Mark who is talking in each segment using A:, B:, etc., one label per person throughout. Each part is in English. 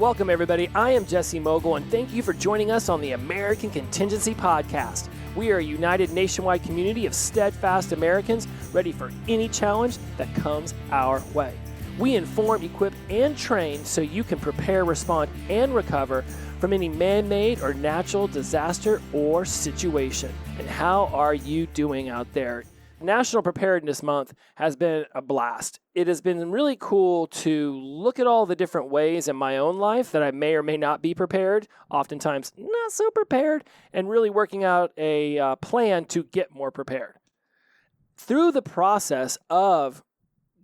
A: Welcome, everybody. I am Jesse Mogul, and thank you for joining us on the American Contingency Podcast. We are a united nationwide community of steadfast Americans ready for any challenge that comes our way. We inform, equip, and train so you can prepare, respond, and recover from any man-made or natural disaster or situation. And how are you doing out there? National Preparedness Month has been a blast. It has been really cool to look at all the different ways in my own life that I may or may not be prepared, oftentimes not so prepared, and really working out a plan to get more prepared. Through the process of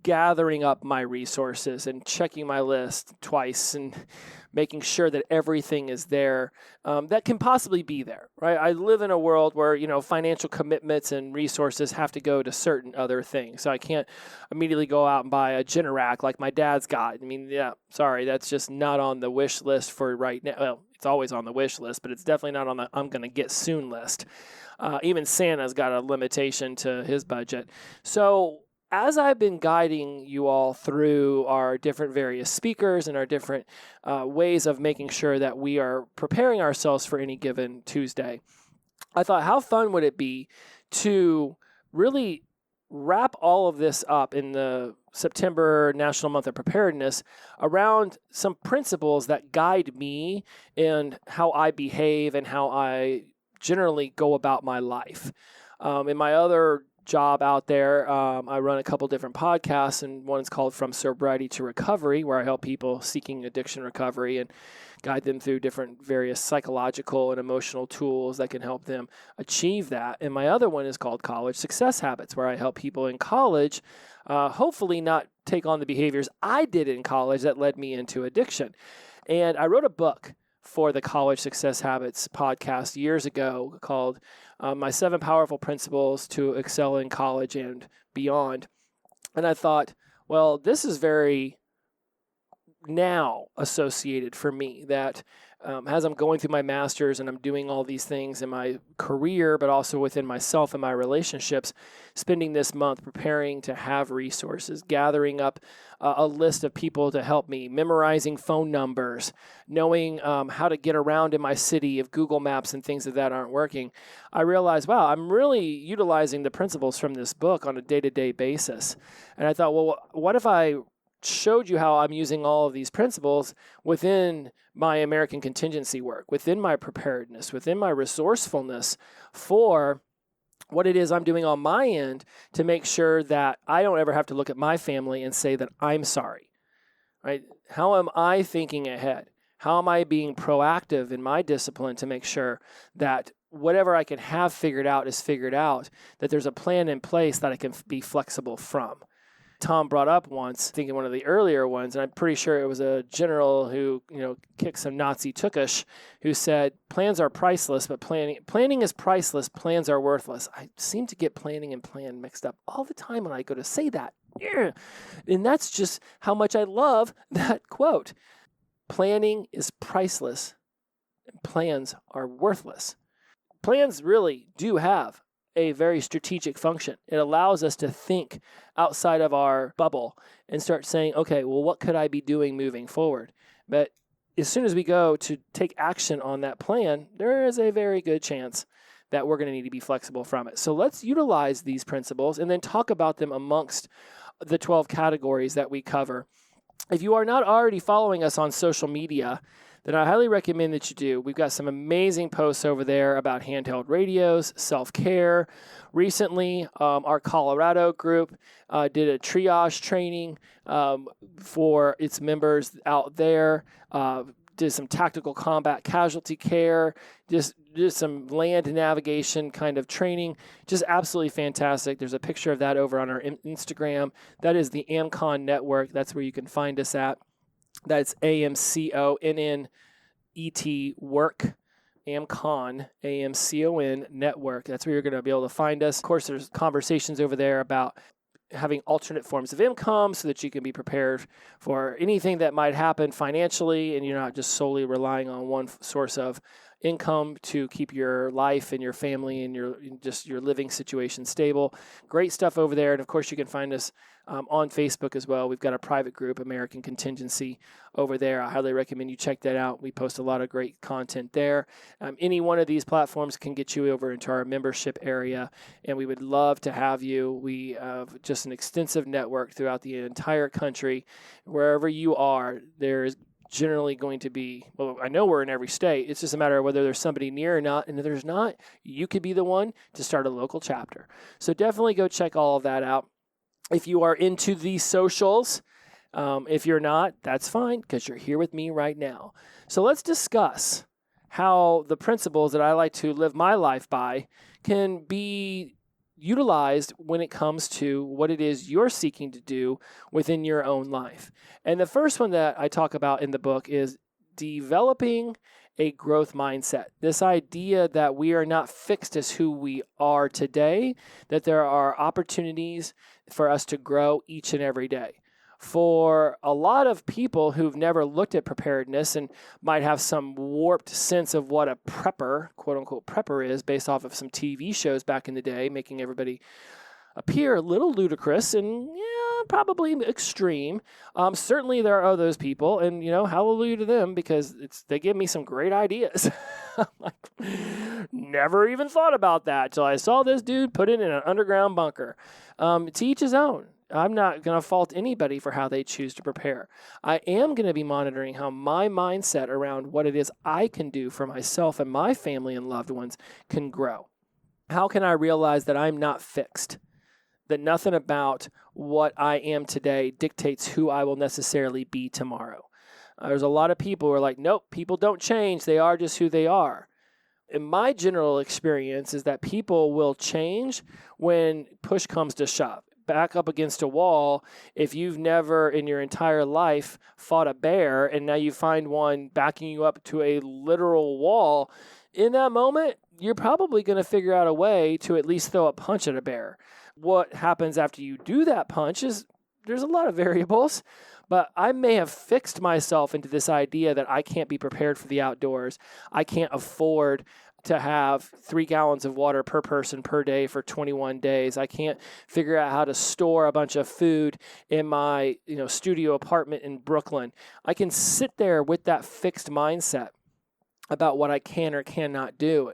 A: gathering up my resources and checking my list twice and making sure that everything is there that can possibly be there, right? I live in a world where, financial commitments and resources have to go to certain other things. So I can't immediately go out and buy a Generac like my dad's got. Sorry, that's just not on the wish list for right now. Well, it's always on the wish list, but it's definitely not on the I'm going to get soon list. Even Santa's got a limitation to his budget. So as I've been guiding you all through our different various speakers and our different ways of making sure that we are preparing ourselves for any given Tuesday, I thought, how fun would it be to really wrap all of this up in the September National Month of Preparedness around some principles that guide me in how I behave and how I generally go about my life. In my other job out there, I run a couple different podcasts, and one is called From Sobriety to Recovery, where I help people seeking addiction recovery and guide them through different various psychological and emotional tools that can help them achieve that. And my other one is called College Success Habits, where I help people in college hopefully not take on the behaviors I did in college that led me into addiction. And I wrote a book for the College Success Habits podcast years ago called My 7 Powerful Principles to Excel in College and Beyond. And I thought, well, this is very now associated for me, that as I'm going through my master's and I'm doing all these things in my career, but also within myself and my relationships, spending this month preparing to have resources, gathering up a list of people to help me, memorizing phone numbers, knowing how to get around in my city if Google Maps and things of that aren't working. I realized, wow, I'm really utilizing the principles from this book on a day-to-day basis. And I thought, well, what if I showed you how I'm using all of these principles within my American contingency work, within my preparedness, within my resourcefulness for what it is I'm doing on my end to make sure that I don't ever have to look at my family and say that I'm sorry, right? How am I thinking ahead? How am I being proactive in my discipline to make sure that whatever I can have figured out is figured out, that there's a plan in place that I can be flexible from? Tom brought up once, I think in one of the earlier ones, and I'm pretty sure it was a general who, kicked some Nazi tukish, who said, plans are priceless, but planning is priceless, plans are worthless. I seem to get planning and plan mixed up all the time when I go to say that. Yeah. And that's just how much I love that quote. Planning is priceless, and plans are worthless. Plans really do have a very strategic function. It allows us to think outside of our bubble and start saying, okay, well, what could I be doing moving forward? But as soon as we go to take action on that plan, there is a very good chance that we're going to need to be flexible from it. So let's utilize these principles and then talk about them amongst the 12 categories that we cover. If you are not already following us on social media, then I highly recommend that you do. We've got some amazing posts over there about handheld radios, self-care. Recently, our Colorado group did a triage training for its members out there, did some tactical combat casualty care, just some land navigation kind of training. Just absolutely fantastic. There's a picture of that over on our Instagram. That is the AMCON network. That's where you can find us at. That's AMCONNET work, AMCON, AMCON network. That's where you're going to be able to find us. Of course, there's conversations over there about having alternate forms of income so that you can be prepared for anything that might happen financially and you're not just solely relying on one source of income to keep your life and your family and your living situation stable. Great stuff over there. And of course, you can find us on Facebook as well. We've got a private group, American Contingency, over there. I highly recommend you check that out. We post a lot of great content there. Any one of these platforms can get you over into our membership area, and we would love to have you. We have just an extensive network throughout the entire country. Wherever you are, there's generally going to be, well, I know we're in every state. It's just a matter of whether there's somebody near or not. And if there's not, you could be the one to start a local chapter. So definitely go check all of that out. If you are into these socials, if you're not, that's fine because you're here with me right now. So let's discuss how the principles that I like to live my life by can be utilized when it comes to what it is you're seeking to do within your own life. And the first one that I talk about in the book is developing a growth mindset. This idea that we are not fixed as who we are today, that there are opportunities for us to grow each and every day. For a lot of people who've never looked at preparedness and might have some warped sense of what a prepper, quote unquote prepper, is based off of some TV shows back in the day, making everybody appear a little ludicrous and probably extreme. Certainly there are those people, and hallelujah to them, because they give me some great ideas. Never even thought about that till I saw this dude put it in an underground bunker. To each his own. I'm not going to fault anybody for how they choose to prepare. I am going to be monitoring how my mindset around what it is I can do for myself and my family and loved ones can grow. How can I realize that I'm not fixed? That nothing about what I am today dictates who I will necessarily be tomorrow. There's a lot of people who are like, nope, people don't change. They are just who they are. And my general experience is that people will change when push comes to shove. Back up against a wall, if you've never in your entire life fought a bear and now you find one backing you up to a literal wall, in that moment, you're probably going to figure out a way to at least throw a punch at a bear. What happens after you do that punch is there's a lot of variables, but I may have fixed myself into this idea that I can't be prepared for the outdoors. I can't afford to have 3 gallons of water per person per day for 21 days. I can't figure out how to store a bunch of food in my studio apartment in Brooklyn. I can sit there with that fixed mindset about what I can or cannot do.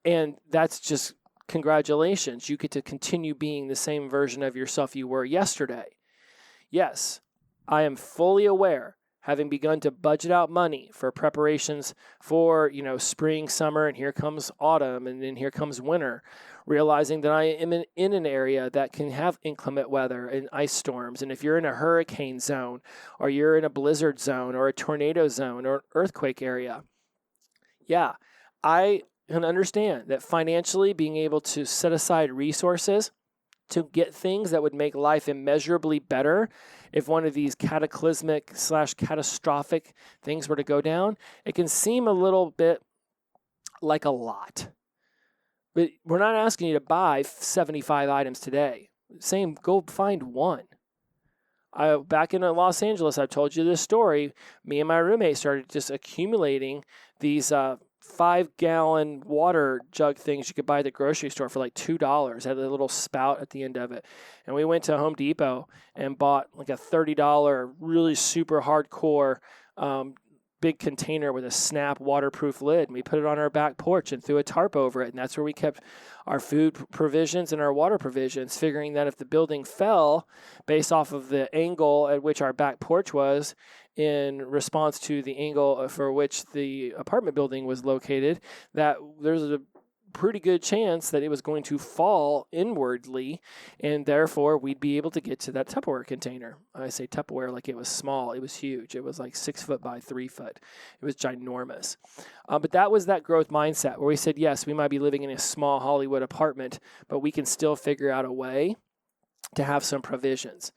A: And that's just congratulations. You get to continue being the same version of yourself you were yesterday. Yes, I am fully aware, having begun to budget out money for preparations for, spring, summer, and here comes autumn, and then here comes winter, realizing that I am in an area that can have inclement weather and ice storms. And if you're in a hurricane zone, or you're in a blizzard zone, or a tornado zone, or an earthquake area, I can understand that financially being able to set aside resources to get things that would make life immeasurably better if one of these cataclysmic/catastrophic things were to go down, it can seem a little bit like a lot. But we're not asking you to buy 75 items today. Saying go find one. Back in Los Angeles, I told you this story. Me and my roommate started just accumulating these 5-gallon water jug things you could buy at the grocery store for like $2. Had a little spout at the end of it. And we went to Home Depot and bought like a $30 really super hardcore big container with a snap waterproof lid. And we put it on our back porch and threw a tarp over it. And that's where we kept our food provisions and our water provisions, figuring that if the building fell based off of the angle at which our back porch was in response to the angle for which the apartment building was located, that there's a pretty good chance that it was going to fall inwardly, and therefore we'd be able to get to that Tupperware container. I say Tupperware like it was small. It was huge. It was like 6 foot by 3 foot. It was ginormous. But that was that growth mindset where we said, yes, we might be living in a small Hollywood apartment, but we can still figure out a way to have some provisions.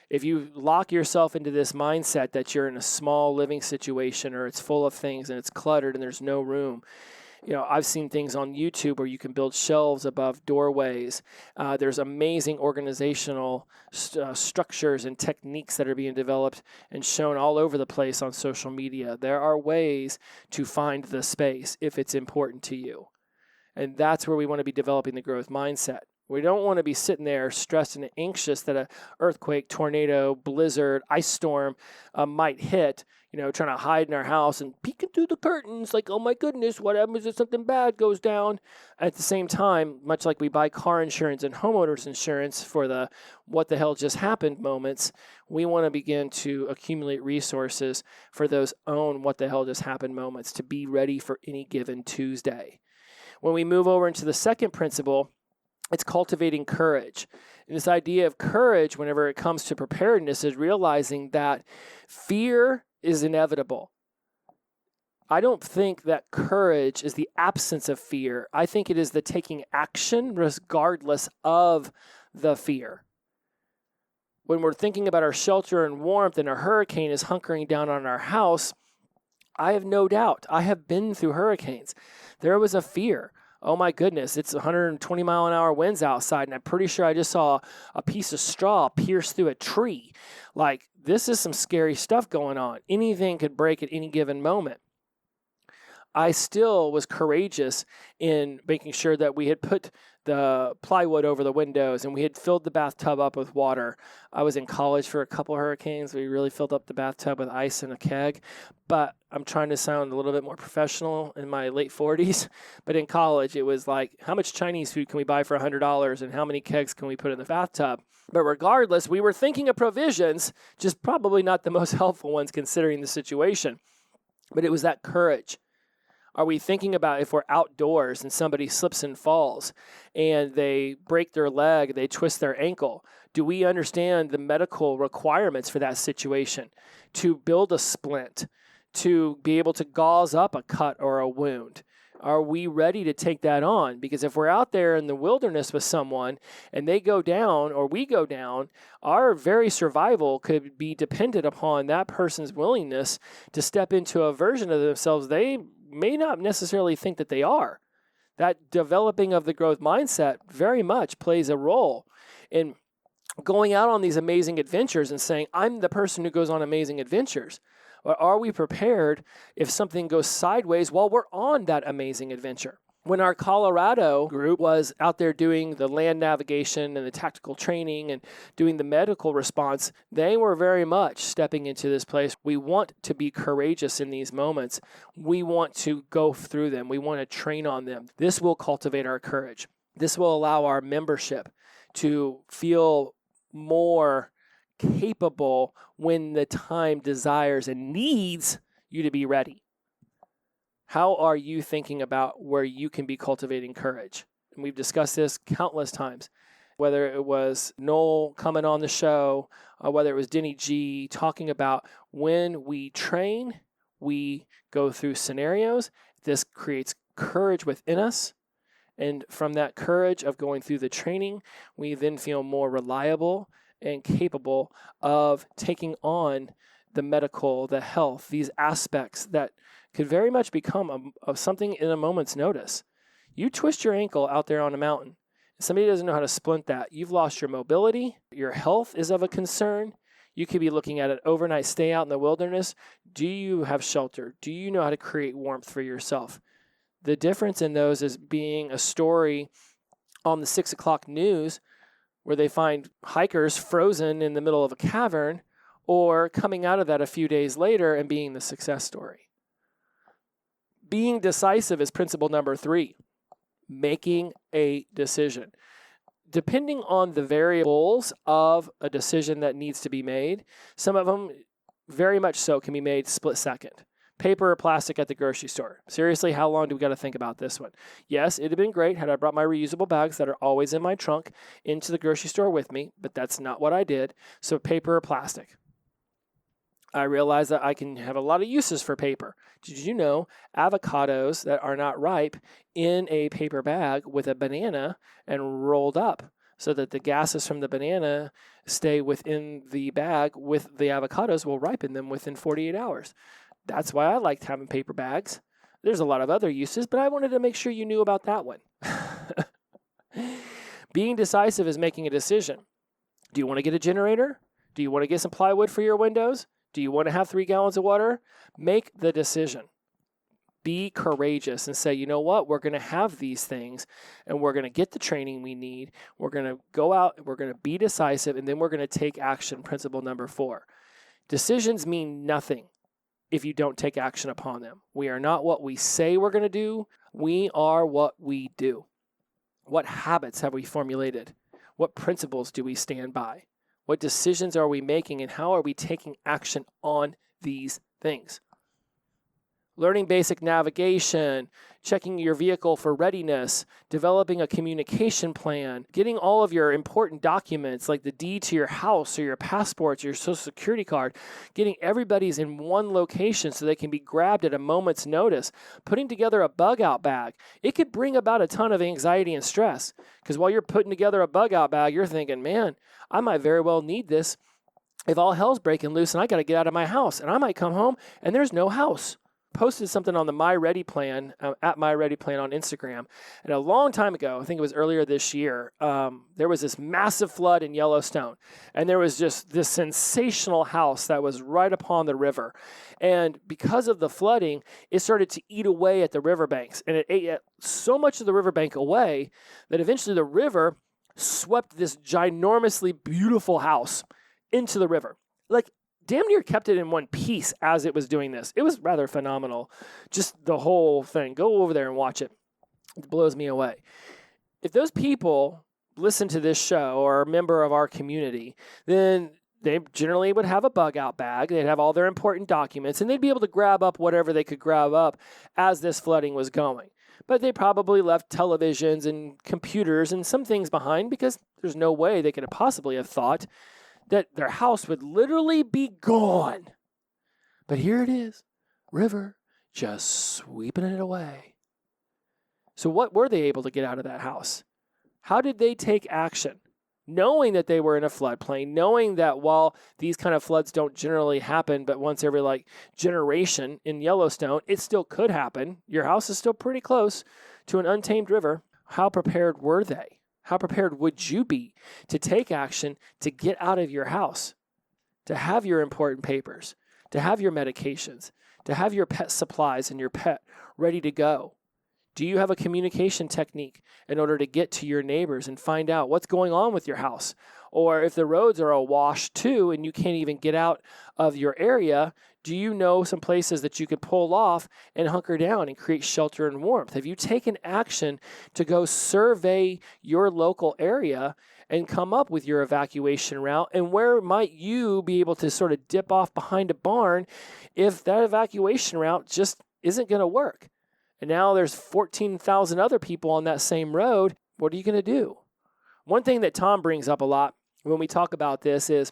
A: If you lock yourself into this mindset that you're in a small living situation or it's full of things and it's cluttered and there's no room, I've seen things on YouTube where you can build shelves above doorways. There's amazing organizational structures and techniques that are being developed and shown all over the place on social media. There are ways to find the space if it's important to you. And that's where we want to be developing the growth mindset. We don't want to be sitting there stressed and anxious that an earthquake, tornado, blizzard, ice storm might hit, trying to hide in our house and peeking through the curtains like, oh my goodness, what happens if something bad goes down? At the same time, much like we buy car insurance and homeowners insurance for the what the hell just happened moments, we want to begin to accumulate resources for those own what the hell just happened moments to be ready for any given Tuesday. When we move over into the second principle, it's cultivating courage. And this idea of courage, whenever it comes to preparedness, is realizing that fear is inevitable. I don't think that courage is the absence of fear. I think it is the taking action regardless of the fear. When we're thinking about our shelter and warmth and a hurricane is hunkering down on our house, I have no doubt. I have been through hurricanes. There was a fear. Oh my goodness, it's 120 mile an hour winds outside, and I'm pretty sure I just saw a piece of straw pierce through a tree. Like, this is some scary stuff going on. Anything could break at any given moment. I still was courageous in making sure that we had put the plywood over the windows and we had filled the bathtub up with water. I was in college for a couple hurricanes. We really filled up the bathtub with ice and a keg, but I'm trying to sound a little bit more professional in my late 40s. But in college, it was like, how much Chinese food can we buy for $100 and how many kegs can we put in the bathtub? But regardless, we were thinking of provisions, just probably not the most helpful ones considering the situation. But it was that courage. Are we thinking about if we're outdoors and somebody slips and falls and they break their leg, they twist their ankle? Do we understand the medical requirements for that situation? To build a splint, to be able to gauze up a cut or a wound? Are we ready to take that on? Because if we're out there in the wilderness with someone and they go down or we go down, our very survival could be dependent upon that person's willingness to step into a version of themselves they may not necessarily think that they are. That developing of the growth mindset very much plays a role in going out on these amazing adventures and saying, I'm the person who goes on amazing adventures. Or are we prepared if something goes sideways while we're on that amazing adventure? When our Colorado group was out there doing the land navigation and the tactical training and doing the medical response, they were very much stepping into this place. We want to be courageous in these moments. We want to go through them. We want to train on them. This will cultivate our courage. This will allow our membership to feel more capable when the time desires and needs you to be ready. How are you thinking about where you can be cultivating courage? And we've discussed this countless times, whether it was Noel coming on the show, whether it was Denny G talking about when we train, we go through scenarios. This creates courage within us. And from that courage of going through the training, we then feel more reliable and capable of taking on the medical, the health, these aspects that could very much become something in a moment's notice. You twist your ankle out there on a mountain. Somebody doesn't know how to splint that. You've lost your mobility. Your health is of a concern. You could be looking at an overnight stay out in the wilderness. Do you have shelter? Do you know how to create warmth for yourself? The difference in those is being a story on the 6 o'clock news where they find hikers frozen in the middle of a cavern, or coming out of that a few days later and being the success story. Being decisive is principle number 3, making a decision. Depending on the variables of a decision that needs to be made, some of them very much so can be made split second. Paper or plastic at the grocery store. Seriously, how long do we got to think about this one? Yes, it'd have been great had I brought my reusable bags that are always in my trunk into the grocery store with me, but that's not what I did. So paper or plastic. I realize that I can have a lot of uses for paper. Did you know avocados that are not ripe in a paper bag with a banana and rolled up so that the gases from the banana stay within the bag with the avocados will ripen them within 48 hours. That's why I liked having paper bags. There's a lot of other uses, but I wanted to make sure you knew about that one. Being decisive is making a decision. Do you want to get a generator? Do you want to get some plywood for your windows? Do you want to have 3 gallons of water? Make the decision. Be courageous and say, you know what? We're going to have these things and we're going to get the training we need. We're going to go out, we're going to be decisive, and then we're going to take action. Principle number 4. Decisions mean nothing if you don't take action upon them. We are not what we say we're going to do. We are what we do. What habits have we formulated? What principles do we stand by? What decisions are we making, and how are we taking action on these things? Learning basic navigation, checking your vehicle for readiness, developing a communication plan, getting all of your important documents like the deed to your house or your passports, your social security card, getting everybody's in one location so they can be grabbed at a moment's notice, putting together a bug out bag. It could bring about a ton of anxiety and stress because while you're putting together a bug out bag, you're thinking, man, I might very well need this if all hell's breaking loose and I got to get out of my house, and I might come home and there's no house. Posted something on the My Ready Plan, at My Ready Plan on Instagram. And a long time ago, I think it was earlier this year, there was this massive flood in Yellowstone. And there was just this sensational house that was right upon the river. And because of the flooding, it started to eat away at the riverbanks. And it ate so much of the riverbank away that eventually the river swept this ginormously beautiful house into the river. Like, damn near kept it in one piece as it was doing this. It was rather phenomenal. Just the whole thing. Go over there and watch it. It blows me away. If those people listen to this show or are a member of our community, then they generally would have a bug out bag. They'd have all their important documents, and they'd be able to grab up whatever they could grab up as this flooding was going. But they probably left televisions and computers and some things behind because there's no way they could have possibly have thought that their house would literally be gone. But here it is, river just sweeping it away. So what were they able to get out of that house? How did they take action? Knowing that they were in a floodplain, knowing that while these kind of floods don't generally happen, but once every generation in Yellowstone, it still could happen. Your house is still pretty close to an untamed river. How prepared were they? How prepared would you be to take action to get out of your house, to have your important papers, to have your medications, to have your pet supplies and your pet ready to go? Do you have a communication technique in order to get to your neighbors and find out what's going on with your house? Or if the roads are awash too and you can't even get out of your area, do you know some places that you could pull off and hunker down and create shelter and warmth? Have you taken action to go survey your local area and come up with your evacuation route? And where might you be able to sort of dip off behind a barn if that evacuation route just isn't going to work? And now there's 14,000 other people on that same road. What are you going to do? One thing that Tom brings up a lot when we talk about this is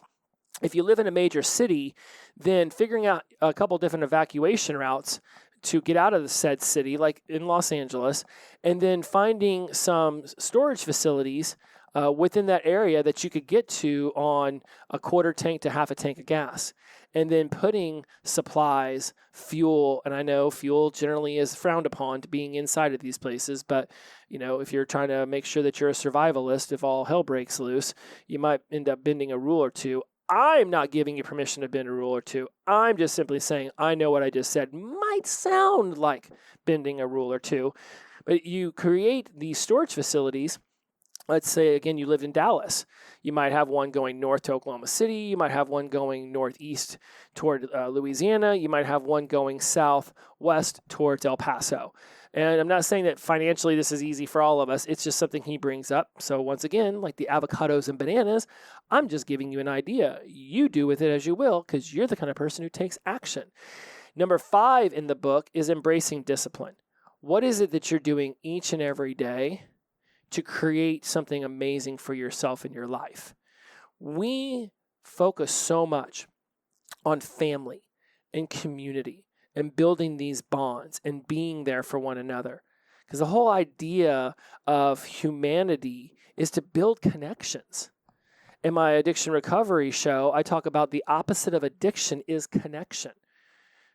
A: if you live in a major city, then figuring out a couple different evacuation routes to get out of the said city, like in Los Angeles, and then finding some storage facilities within that area that you could get to on a quarter tank to half a tank of gas. And then putting supplies, fuel, and I know fuel generally is frowned upon to being inside of these places, but if you're trying to make sure that you're a survivalist, if all hell breaks loose, you might end up bending a rule or two. I'm not giving you permission to bend a rule or two. I'm just simply saying I know what I just said might sound like bending a rule or two, but you create these storage facilities. Let's say, again, you lived in Dallas. You might have one going north to Oklahoma City. You might have one going northeast toward Louisiana. You might have one going southwest towards El Paso. And I'm not saying that financially this is easy for all of us. It's just something he brings up. So once again, like the avocados and bananas, I'm just giving you an idea. You do with it as you will because you're the kind of person who takes action. Number 5 in the book is embracing discipline. What is it that you're doing each and every day to create something amazing for yourself in your life? We focus so much on family and community and building these bonds and being there for one another. Because the whole idea of humanity is to build connections. In my addiction recovery show, I talk about the opposite of addiction is connection.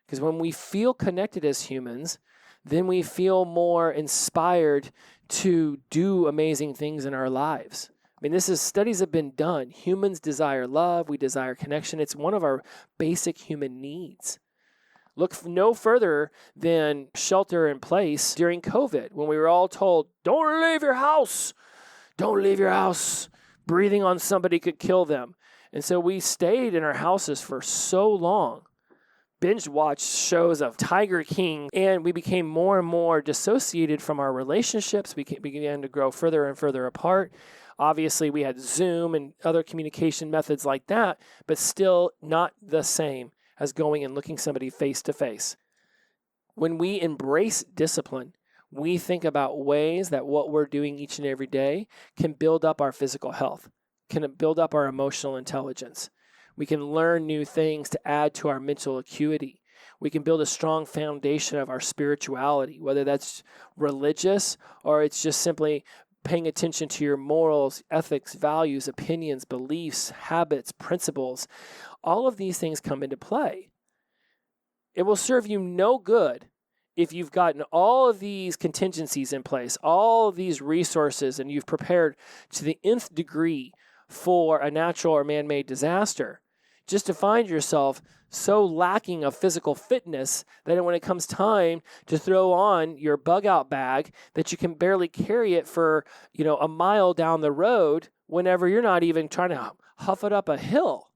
A: Because when we feel connected as humans, then we feel more inspired to do amazing things in our lives. I mean, studies have been done. Humans desire love. We desire connection. It's one of our basic human needs. Look no further than shelter in place during COVID, when we were all told, don't leave your house. Don't leave your house. Breathing on somebody could kill them. And so we stayed in our houses for so long, binge watched shows of Tiger King, and we became more and more dissociated from our relationships. We began to grow further and further apart. Obviously, we had Zoom and other communication methods like that, but still not the same as going and looking somebody face to face. When we embrace discipline, we think about ways that what we're doing each and every day can build up our physical health, can build up our emotional intelligence. We can learn new things to add to our mental acuity. We can build a strong foundation of our spirituality, whether that's religious or it's just simply paying attention to your morals, ethics, values, opinions, beliefs, habits, principles. All of these things come into play. It will serve you no good if you've gotten all of these contingencies in place, all of these resources, and you've prepared to the nth degree for a natural or man-made disaster, just to find yourself so lacking of physical fitness that when it comes time to throw on your bug-out bag, that you can barely carry it for, a mile down the road whenever you're not even trying to huff it up a hill.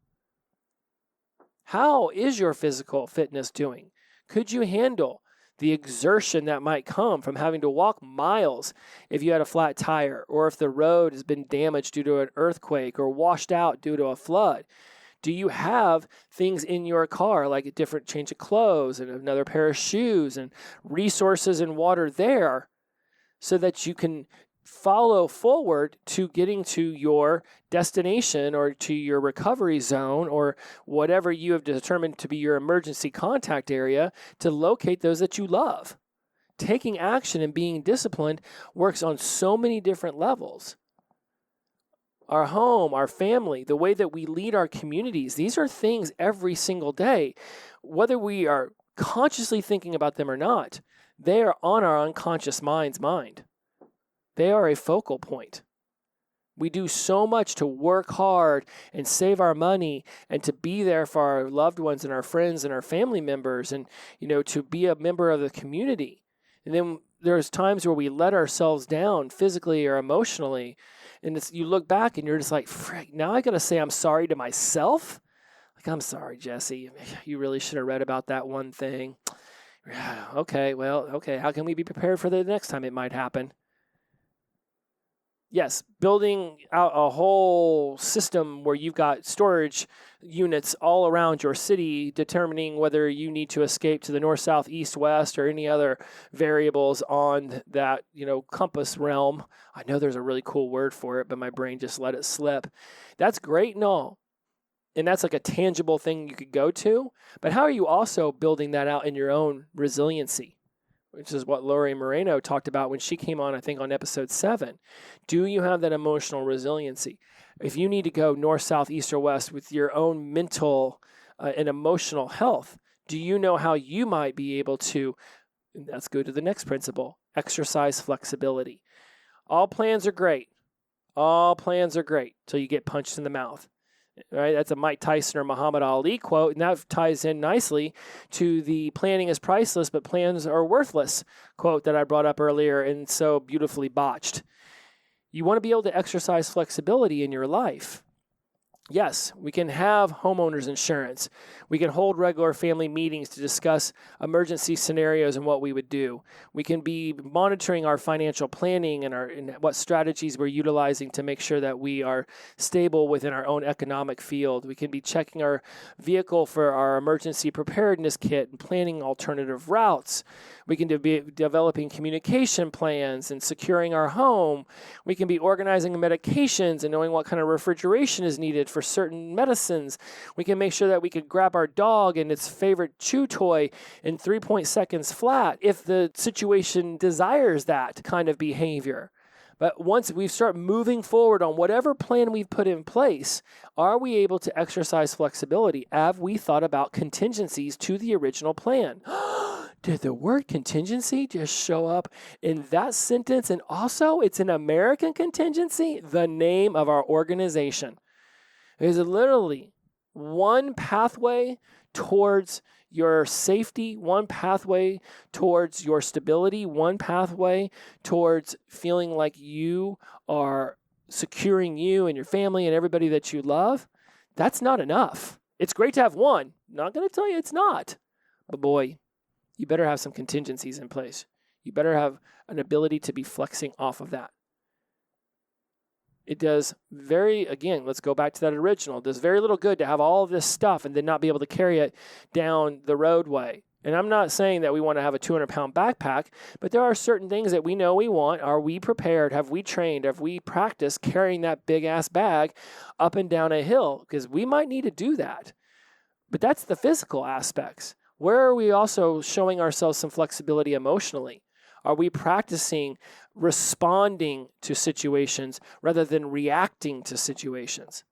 A: How is your physical fitness doing? Could you handle the exertion that might come from having to walk miles if you had a flat tire, or if the road has been damaged due to an earthquake or washed out due to a flood? Do you have things in your car like a different change of clothes and another pair of shoes and resources and water there so that you can follow forward to getting to your destination or to your recovery zone or whatever you have determined to be your emergency contact area to locate those that you love? Taking action and being disciplined works on so many different levels. Our home, our family, the way that we lead our communities, these are things every single day. Whether we are consciously thinking about them or not, they are on our unconscious mind's mind. They are a focal point. We do so much to work hard and save our money and to be there for our loved ones and our friends and our family members and, to be a member of the community. And then there's times where we let ourselves down physically or emotionally. And you look back and you're just like, frick, now I got to say I'm sorry to myself? Like, I'm sorry, Jesse. You really should have read about that one thing. Okay, how can we be prepared for the next time it might happen? Yes, building out a whole system where you've got storage units all around your city, determining whether you need to escape to the north, south, east, west, or any other variables on that, compass realm. I know there's a really cool word for it, but my brain just let it slip. That's great and all. And that's like a tangible thing you could go to. But how are you also building that out in your own resiliency? Which is what Lori Moreno talked about when she came on, I think, on episode 7. Do you have that emotional resiliency? If you need to go north, south, east, or west with your own mental and emotional health, do you know how you might be able to, let's go to the next principle, exercise flexibility. All plans are great. All plans are great till you get punched in the mouth. Right? That's a Mike Tyson or Muhammad Ali quote, and that ties in nicely to the planning is priceless, but plans are worthless quote that I brought up earlier and so beautifully botched. You want to be able to exercise flexibility in your life. Yes, we can have homeowners insurance. We can hold regular family meetings to discuss emergency scenarios and what we would do. We can be monitoring our financial planning and what strategies we're utilizing to make sure that we are stable within our own economic field. We can be checking our vehicle for our emergency preparedness kit and planning alternative routes. We can be developing communication plans and securing our home. We can be organizing medications and knowing what kind of refrigeration is needed for certain medicines. We can make sure that we could grab our dog and its favorite chew toy in 3 seconds flat if the situation desires that kind of behavior. But once we start moving forward on whatever plan we've put in place, are we able to exercise flexibility? Have we thought about contingencies to the original plan? Did the word contingency just show up in that sentence? And also, it's an American contingency, the name of our organization. It is literally one pathway towards your safety, one pathway towards your stability, one pathway towards feeling like you are securing you and your family and everybody that you love. That's not enough. It's great to have one. Not going to tell you it's not. But boy, you better have some contingencies in place. You better have an ability to be flexing off of that. It does again, let's go back to that original. It does very little good to have all of this stuff and then not be able to carry it down the roadway. And I'm not saying that we want to have a 200-pound backpack, but there are certain things that we know we want. Are we prepared? Have we trained? Have we practiced carrying that big-ass bag up and down a hill? Because we might need to do that. But that's the physical aspects. Where are we also showing ourselves some flexibility emotionally? Are we practicing responding to situations rather than reacting to situations?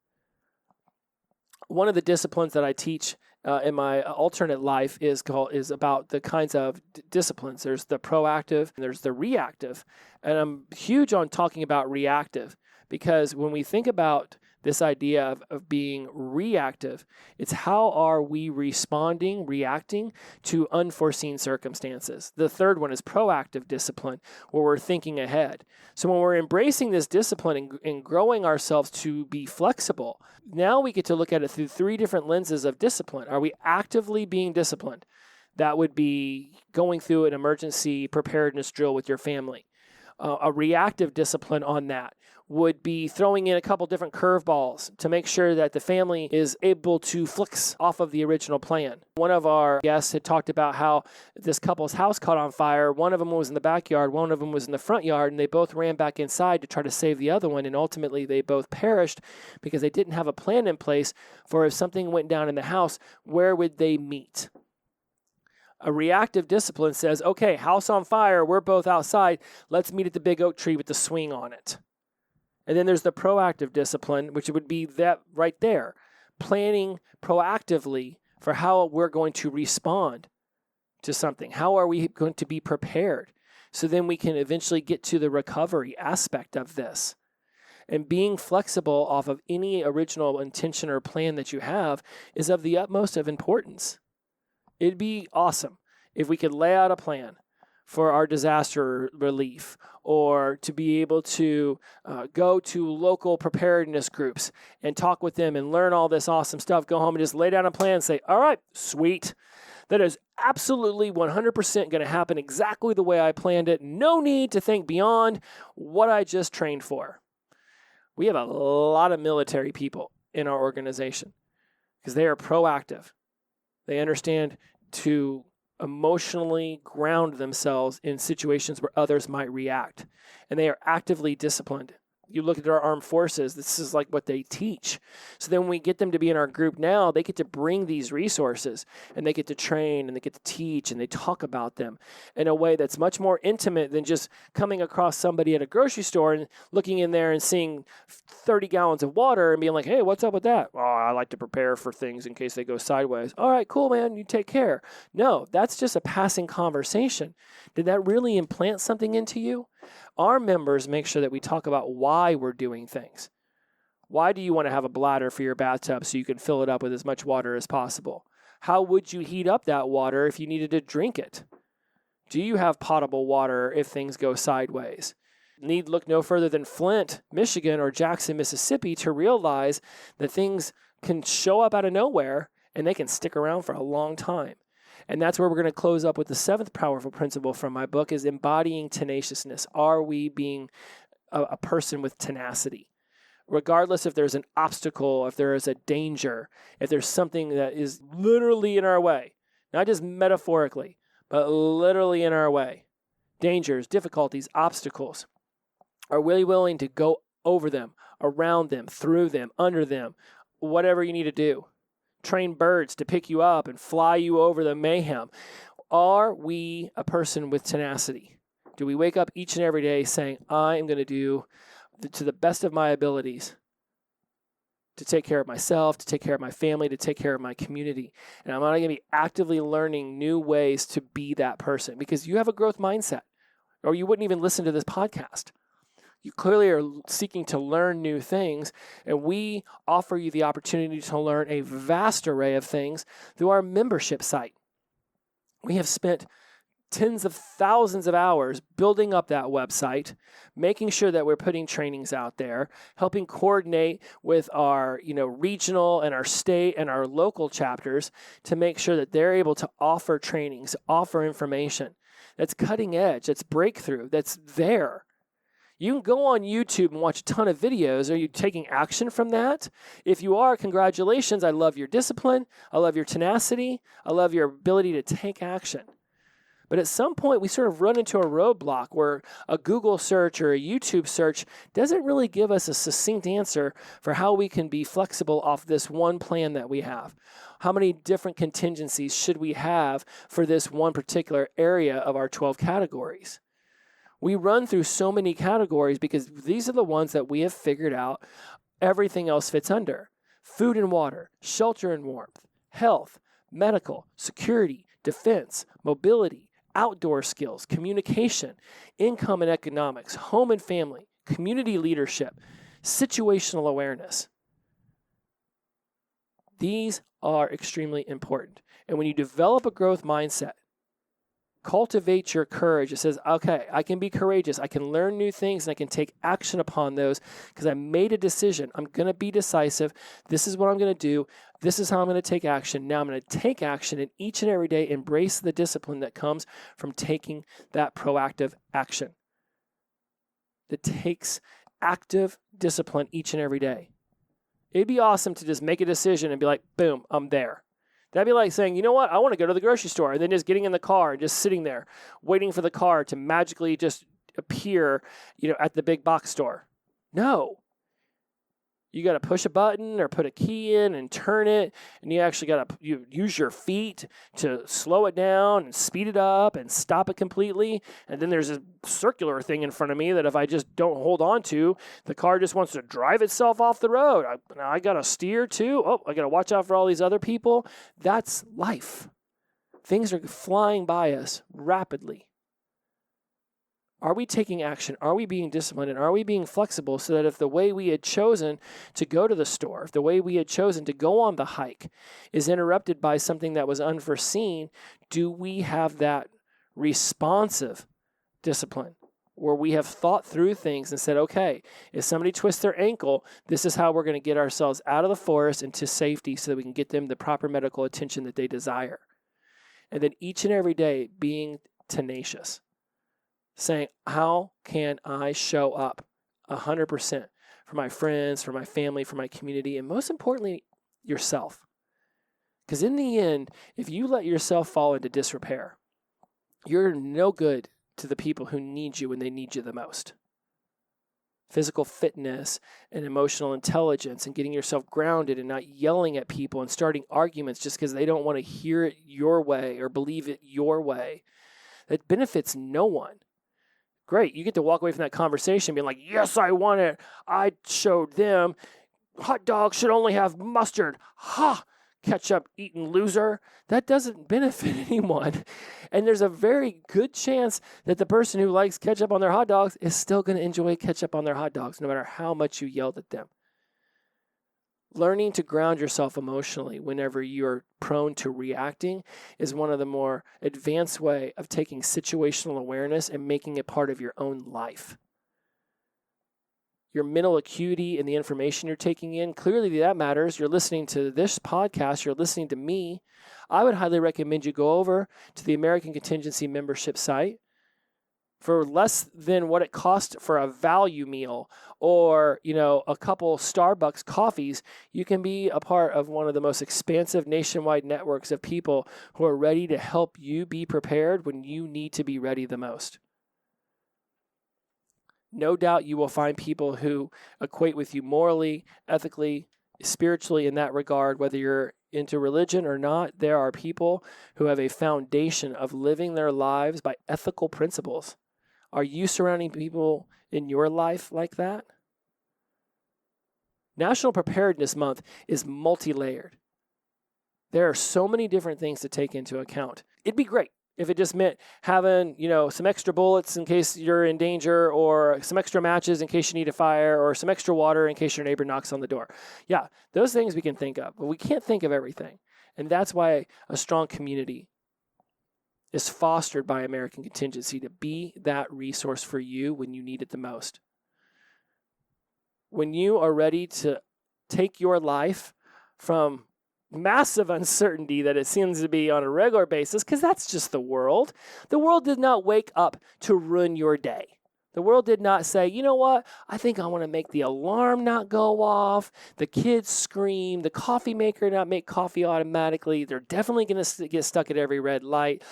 A: One of the disciplines that I teach in my alternate life is about the kinds of disciplines. There's the proactive and there's the reactive. And I'm huge on talking about reactive because when we think about this idea of being reactive, it's how are we reacting to unforeseen circumstances. The third one is proactive discipline, where we're thinking ahead. So when we're embracing this discipline and growing ourselves to be flexible, now we get to look at it through three different lenses of discipline. Are we actively being disciplined? That would be going through an emergency preparedness drill with your family. A reactive discipline on that would be throwing in a couple different curveballs to make sure that the family is able to flex off of the original plan. One of our guests had talked about how this couple's house caught on fire. One of them was in the backyard, one of them was in the front yard, and they both ran back inside to try to save the other one, and ultimately they both perished because they didn't have a plan in place for if something went down in the house, where would they meet? A reactive discipline says, okay, house on fire, we're both outside, let's meet at the big oak tree with the swing on it. And then there's the proactive discipline, which would be that right there, planning proactively for how we're going to respond to something. How are we going to be prepared? So then we can eventually get to the recovery aspect of this. And being flexible off of any original intention or plan that you have is of the utmost of importance. It'd be awesome if we could lay out a plan for our disaster relief, or to be able to go to local preparedness groups and talk with them and learn all this awesome stuff, go home and just lay down a plan and say, all right, sweet. That is absolutely 100% going to happen exactly the way I planned it. No need to think beyond what I just trained for. We have a lot of military people in our organization because they are proactive. They understand to emotionally ground themselves in situations where others might react. And they are actively disciplined. You look at our armed forces, this is like what they teach. So then when we get them to be in our group now, they get to bring these resources and they get to train and they get to teach and they talk about them in a way that's much more intimate than just coming across somebody at a grocery store and looking in there and seeing 30 gallons of water and being like, hey, what's up with that? Oh, I like to prepare for things in case they go sideways. All right, cool, man, you take care. No, that's just a passing conversation. Did that really implant something into you? Our members make sure that we talk about why we're doing things. Why do you want to have a bladder for your bathtub so you can fill it up with as much water as possible? How would you heat up that water if you needed to drink it? Do you have potable water if things go sideways? Need look no further than Flint, Michigan, or Jackson, Mississippi to realize that things can show up out of nowhere and they can stick around for a long time. And that's where we're going to close up with the seventh powerful principle from my book is embodying tenaciousness. Are we being a person with tenacity? Regardless if there's an obstacle, if there is a danger, if there's something that is literally in our way, not just metaphorically, but literally in our way. Dangers, difficulties, obstacles. Are we willing to go over them, around them, through them, under them, whatever you need to do? Train birds to pick you up and fly you over the mayhem. Are we a person with tenacity? Do we wake up each and every day saying, I am going to do to the best of my abilities to take care of myself, to take care of my family, to take care of my community. And I'm going to be actively learning new ways to be that person, because you have a growth mindset, or you wouldn't even listen to this podcast. You clearly are seeking to learn new things, and we offer you the opportunity to learn a vast array of things through our membership site. We have spent tens of thousands of hours building up that website, making sure that we're putting trainings out there, helping coordinate with our, regional and our state and our local chapters to make sure that they're able to offer trainings, offer information that's cutting edge, that's breakthrough, that's there. You can go on YouTube and watch a ton of videos. Are you taking action from that? If you are, congratulations. I love your discipline. I love your tenacity. I love your ability to take action. But at some point, we sort of run into a roadblock where a Google search or a YouTube search doesn't really give us a succinct answer for how we can be flexible off this one plan that we have. How many different contingencies should we have for this one particular area of our 12 categories? We run through so many categories because these are the ones that we have figured out everything else fits under. Food and water, shelter and warmth, health, medical, security, defense, mobility, outdoor skills, communication, income and economics, home and family, community leadership, situational awareness. These are extremely important. And when you develop a growth mindset, cultivate your courage. It says, okay, I can be courageous. I can learn new things and I can take action upon those because I made a decision. I'm going to be decisive. This is what I'm going to do. This is how I'm going to take action. Now I'm going to take action and each and every day embrace the discipline that comes from taking that proactive action. That takes active discipline each and every day. It'd be awesome to just make a decision and be like, boom, I'm there. That'd be like saying, you know what, I want to go to the grocery store, and then just getting in the car and just sitting there, waiting for the car to magically just appear, at the big box store. No. You got to push a button or put a key in and turn it, and you actually got to use your feet to slow it down and speed it up and stop it completely. And then there's a circular thing in front of me that if I just don't hold on to, the car just wants to drive itself off the road. I got to steer too. Oh, I got to watch out for all these other people. That's life. Things are flying by us rapidly. Are we taking action? Are we being disciplined? And are we being flexible so that if the way we had chosen to go to the store, if the way we had chosen to go on the hike is interrupted by something that was unforeseen, do we have that responsive discipline where we have thought through things and said, okay, if somebody twists their ankle, this is how we're going to get ourselves out of the forest into safety so that we can get them the proper medical attention that they desire. And then each and every day being tenacious. Saying, how can I show up 100% for my friends, for my family, for my community, and most importantly, yourself? Because in the end, if you let yourself fall into disrepair, you're no good to the people who need you when they need you the most. Physical fitness and emotional intelligence and getting yourself grounded and not yelling at people and starting arguments just because they don't want to hear it your way or believe it your way, that benefits no one. Great. You get to walk away from that conversation being like, yes, I want it. I showed them. Hot dogs should only have mustard. Ha! Ketchup eating loser. That doesn't benefit anyone. And there's a very good chance that the person who likes ketchup on their hot dogs is still going to enjoy ketchup on their hot dogs, no matter how much you yelled at them. Learning to ground yourself emotionally whenever you're prone to reacting is one of the more advanced way of taking situational awareness and making it part of your own life. Your mental acuity and the information you're taking in, clearly that matters. You're listening to this podcast, you're listening to me. I would highly recommend you go over to the American Contingency membership site. For less than what it costs for a value meal or, a couple Starbucks coffees, you can be a part of one of the most expansive nationwide networks of people who are ready to help you be prepared when you need to be ready the most. No doubt you will find people who equate with you morally, ethically, spiritually in that regard, whether you're into religion or not. There are people who have a foundation of living their lives by ethical principles. Are you surrounding people in your life like that? National Preparedness Month is multi-layered. There are so many different things to take into account. It'd be great if it just meant having, some extra bullets in case you're in danger, or some extra matches in case you need a fire, or some extra water in case your neighbor knocks on the door. Yeah, those things we can think of, but we can't think of everything. And that's why a strong community is fostered by American Contingency to be that resource for you when you need it the most. When you are ready to take your life from massive uncertainty that it seems to be on a regular basis, because that's just the world. The world did not wake up to ruin your day. The world did not say, you know what, I think I want to make the alarm not go off, the kids scream, the coffee maker not make coffee automatically, they're definitely going to get stuck at every red light.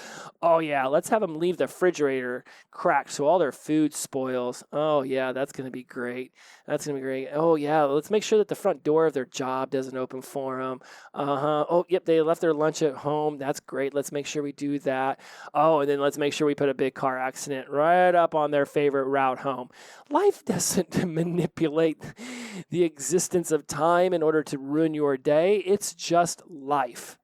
A: Oh yeah, let's have them leave the refrigerator cracked so all their food spoils. Oh yeah, that's going to be great. That's going to be great. Oh yeah, let's make sure that the front door of their job doesn't open for them. Oh, yep, they left their lunch at home. That's great. Let's make sure we do that. Oh, and then let's make sure we put a big car accident right up on their favorite route home. Life doesn't manipulate the existence of time in order to ruin your day. It's just life.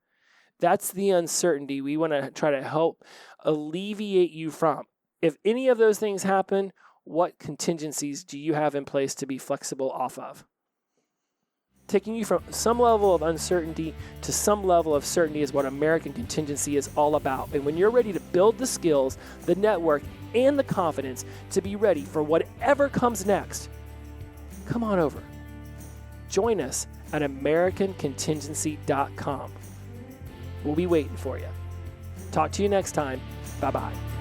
A: That's the uncertainty we want to try to help alleviate you from. If any of those things happen, what contingencies do you have in place to be flexible off of? Taking you from some level of uncertainty to some level of certainty is what American Contingency is all about. And when you're ready to build the skills, the network, and the confidence to be ready for whatever comes next, come on over. Join us at AmericanContingency.com. We'll be waiting for you. Talk to you next time. Bye-bye.